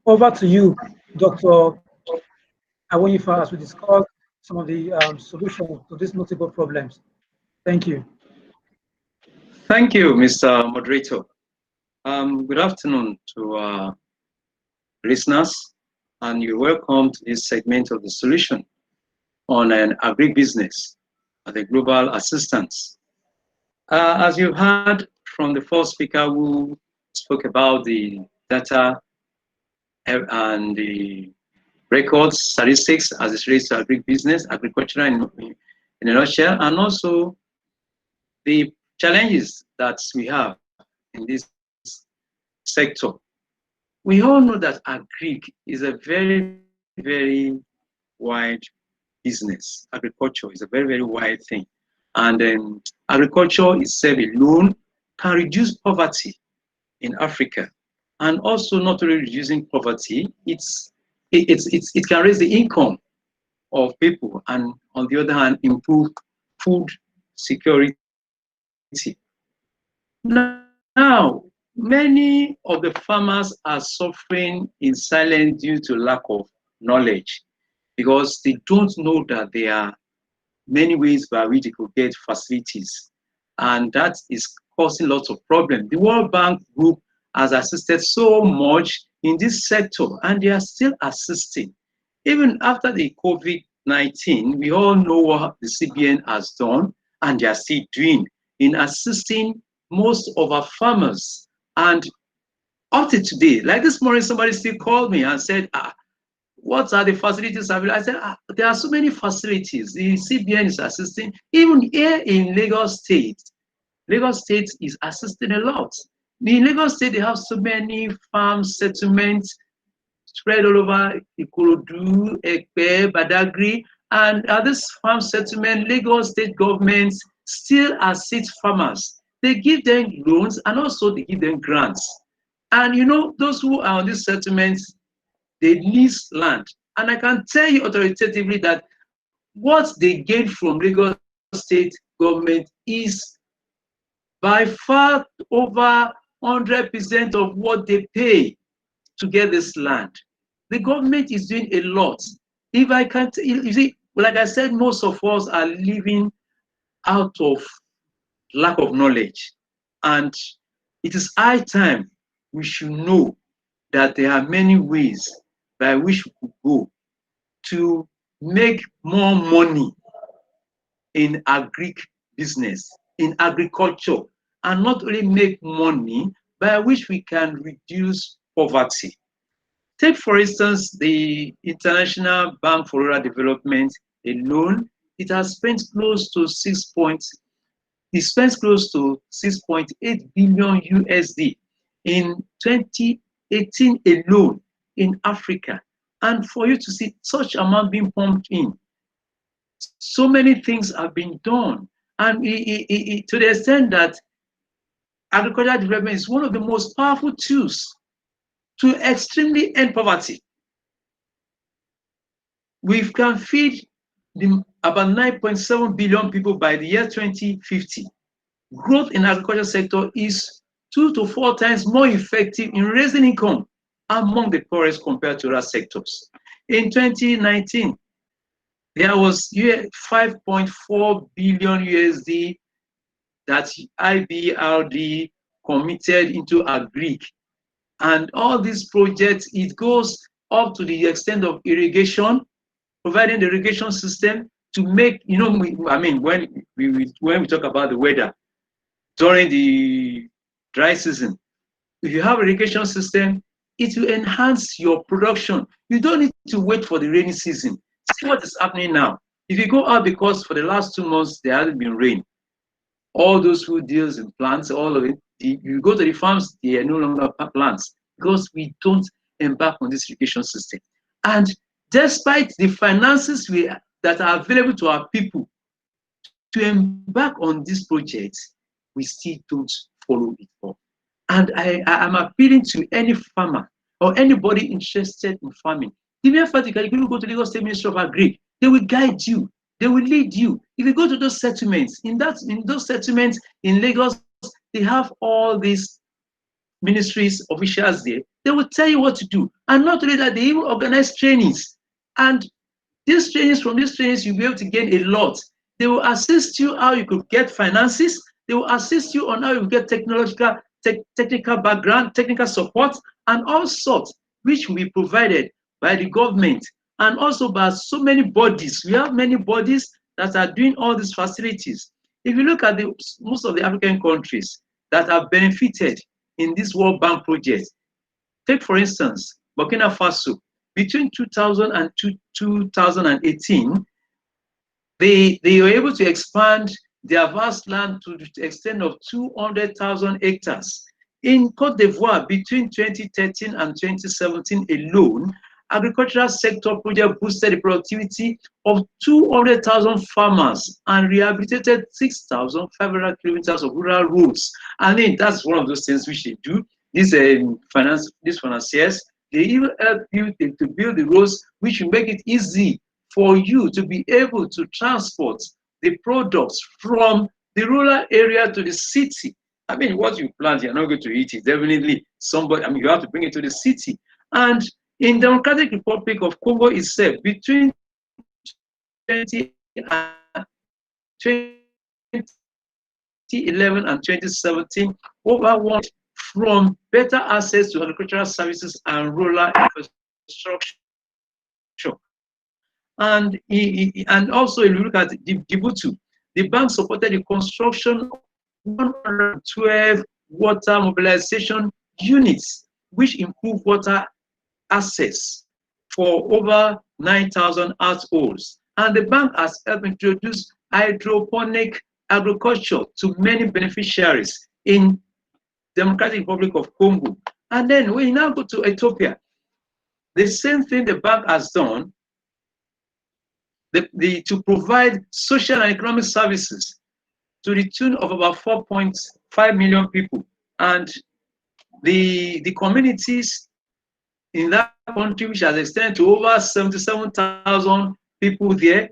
Over to you, Dr. Awoyinfa, as we discuss some of the solutions to these multiple problems. Thank you. Thank you, Mr. Moderator. Good afternoon to our listeners, and you're welcome to this segment of the solution on an agribusiness and the global assistance. As you heard from the first speaker who spoke about the data and the records, statistics as it relates to agribusiness, agriculture in a nutshell, and also the challenges that we have in this sector. We all know that agri is a very, very wide business. Agriculture is a very, very wide thing. And agriculture itself alone can reduce poverty in Africa. And also not only reducing poverty, it can raise the income of people, and on the other hand, improve food security. Now, many of the farmers are suffering in silence due to lack of knowledge, because they don't know that there are many ways by which they could get facilities, and that is causing lots of problems. The World Bank Group has assisted so much in this sector, and they are still assisting. Even after the COVID-19, we all know what the CBN has done, and they are still doing in assisting most of our farmers. And up to today, like this morning, somebody still called me and said, what are the facilities available? I said, there are so many facilities. The CBN is assisting. Even here in Lagos State is assisting a lot. In Lagos State, they have so many farm settlements spread all over Ikorodu, Ekpe, Badagry, and at this farm settlement, Lagos State government still assists farmers. They give them loans and also they give them grants. And you know, those who are on these settlements, they lease land. And I can tell you authoritatively that what they gain from Lagos State government is by far over 100% of what they pay to get this land. The government is doing a lot. If I can't, you see, like I said, most of us are living out of lack of knowledge. And it is high time we should know that there are many ways by which we could go to make more money in agribusiness, in agriculture, and not only make money by which we can reduce poverty. Take, for instance, the International Bank for Rural Development alone. It has spent close to 6.8 billion USD in 2018 alone in Africa. And for you to see such amount being pumped in, so many things have been done. And to the extent that agricultural development is one of the most powerful tools to extremely end poverty. We can feed about 9.7 billion people by the year 2050. Growth in the agriculture sector is 2 to 4 times more effective in raising income among the poorest compared to other sectors. In 2019, there was 5.4 billion USD that IBRD committed into Agri. And all these projects, it goes up to the extent of irrigation, providing the irrigation system to make, you know, when we talk about the weather during the dry season, if you have irrigation system, it will enhance your production. You don't need to wait for the rainy season. See what is happening now. If you go out, because for the last 2 months there hasn't been rain, all those who deals in plants, all of it, you go to the farms, they are no longer plants because we don't embark on this irrigation system. And despite the finances that are available to our people to embark on this project, we still don't follow it up. And I am appealing to any farmer or anybody interested in farming. Even if you go to the Lagos State Ministry of Agri, they will guide you, they will lead you. If you go to those settlements, in those settlements in Lagos, they have all these ministries officials there, they will tell you what to do. And not only that, they even organize trainings. And these trainings, from these trainings, you'll be able to gain a lot. They will assist you how you could get finances. They will assist you on how you get technical background, technical support, and all sorts, which will be provided by the government and also by so many bodies. We have many bodies that are doing all these facilities. If you look at most of the African countries that have benefited in this World Bank project, take for instance, Burkina Faso. Between 2000 and 2018, they were able to expand their vast land to the extent of 200,000 hectares. In Côte d'Ivoire, between 2013 and 2017 alone, agricultural sector project boosted the productivity of 200,000 farmers and rehabilitated 6,500 kilometers of rural roads. I think that's one of those things we should do. These financiers, they even help you to build the roads, which will make it easy for you to be able to transport the products from the rural area to the city. I mean, what you plant, you're not going to eat it. Definitely somebody, I mean, you have to bring it to the city. And in Democratic Republic of Congo itself, between 2011 and 2017, over one from better access to agricultural services and rural infrastructure. And also, if you look at Djibouti, the bank supported the construction of 112 water mobilization units, which improve water access for over 9,000 households. And the bank has helped introduce hydroponic agriculture to many beneficiaries in Democratic Republic of Congo. And then we now go to Ethiopia. The same thing the bank has done to provide social and economic services to the tune of about 4.5 million people. And the communities in that country, which has extended to over 77,000 people there,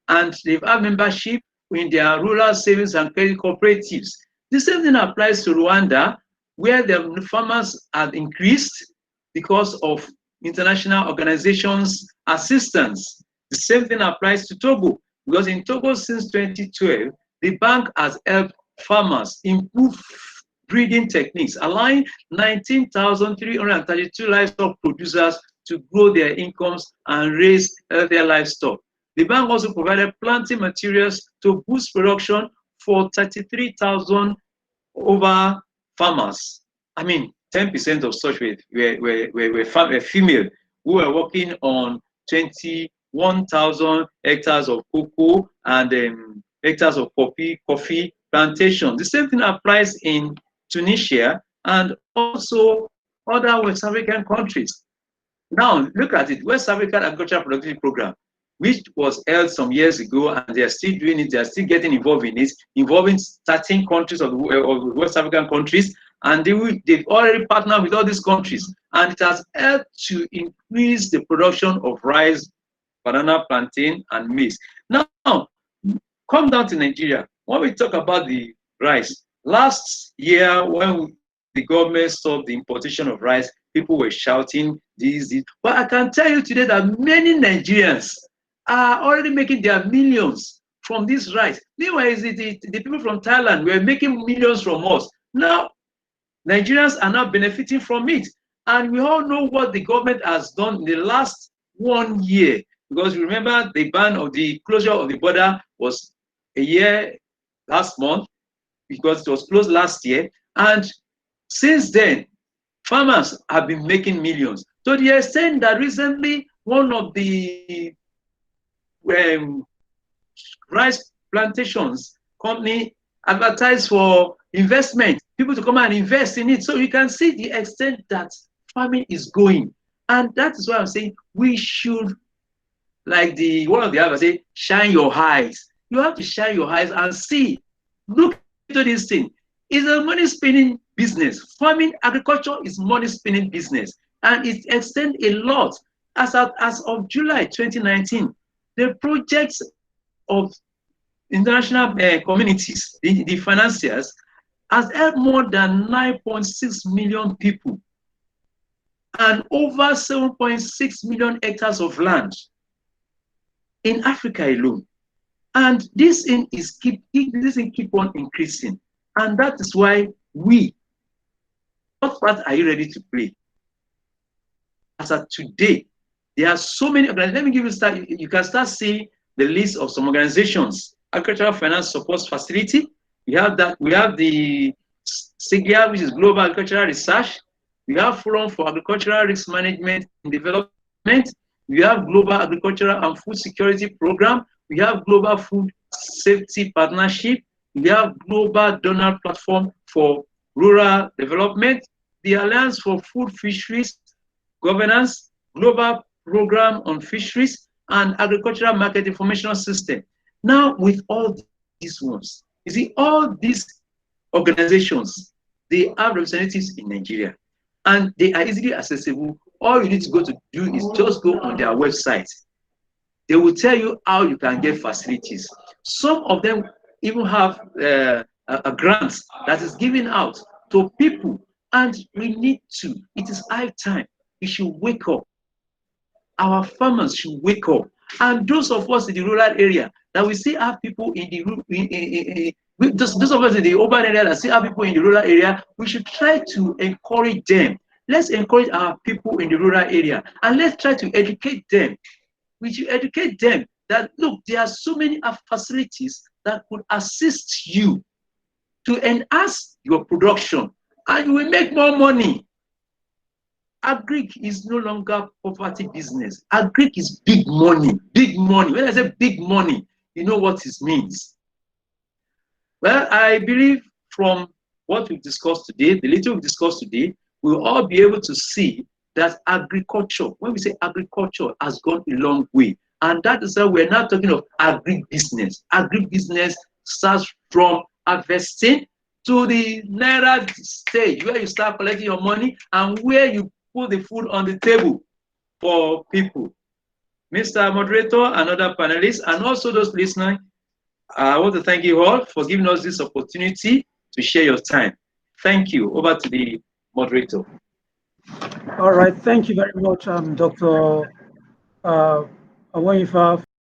and they've had membership in their rural savings and credit cooperatives. The same thing applies to Rwanda, where the farmers have increased because of international organizations' assistance. The same thing applies to Togo, because in Togo since 2012, the bank has helped farmers improve breeding techniques, allowing 19,332 livestock producers to grow their incomes and raise healthier livestock. The bank also provided planting materials to boost production for 33,000 over farmers. I mean, 10% of such were female who were working on 21,000 hectares of cocoa and hectares of coffee plantation. The same thing applies in Tunisia and also other West African countries. Now, look at it, West African Agricultural Productivity Program, which was held some years ago, and they are still doing it, they are still getting involved in it, involving 13 countries of the West African countries, and they've already partnered with all these countries, and it has helped to increase the production of rice, banana, plantain, and maize. Now, come down to Nigeria. When we talk about the rice, last year when the government stopped the importation of rice, people were shouting this. But I can tell you today that many Nigerians are already making their millions from this rice. Meanwhile, the people from Thailand were making millions from us. Now, Nigerians are now benefiting from it. And we all know what the government has done in the last 1 year. Because remember, the ban of the closure of the border was a year last month, because it was closed last year. And since then, farmers have been making millions. To the extent that recently, one of the rice plantations company advertised for investment, people to come and invest in it. So you can see the extent that farming is going. And that is why I'm saying we should, like one of the others say, shine your eyes. You have to shine your eyes and see, look into this thing. It's a money spinning business. Farming, agriculture is money spinning business. And it extends a lot. As of July 2019, the projects of international communities, the financiers, has helped more than 9.6 million people and over 7.6 million hectares of land in Africa alone. And this thing keep on increasing. And that is why what part are you ready to play? As of today, there are so many organizations. Let me give you you can start seeing the list of some organizations. Agricultural Finance Support Facility. We have the SIGIA, which is Global Agricultural Research. We have Forum for Agricultural Risk Management and Development. We have Global Agricultural and Food Security Program. We have Global Food Safety Partnership. We have Global Donor Platform for Rural Development, the Alliance for Food Fisheries Governance, Global Program on Fisheries, and Agricultural Market Information System. Now, with all these ones, you see, all these organizations, they have representatives in Nigeria, and they are easily accessible. All you need to go to do is just go on their website. They will tell you how you can get facilities. Some of them even have a grant that is given out to people, and we need to. It is high time. We should wake up. Our farmers should wake up. And those of us in the rural area that we still have people in the those of us in the urban area that still have people in the rural area, we should try to encourage them. Let's encourage our people in the rural area, and let's try to educate them. We should educate them that, look, there are so many facilities that could assist you to enhance your production, and you will make more money. Agri is no longer poverty business. Agri is big money, big money. When I say big money, you know what it means. Well, I believe from what we've discussed today, the little we've discussed today, we'll all be able to see that agriculture, when we say agriculture, has gone a long way. And that is why we're now talking of agribusiness. Agribusiness starts from harvesting to the naira stage, where you start collecting your money and where you put the food on the table for people. Mr. Moderator and other panelists, and also those listening, I want to thank you all for giving us this opportunity to share your time. Thank you. Over to the moderator. All right. Thank you very much, Dr. Awoyinfa.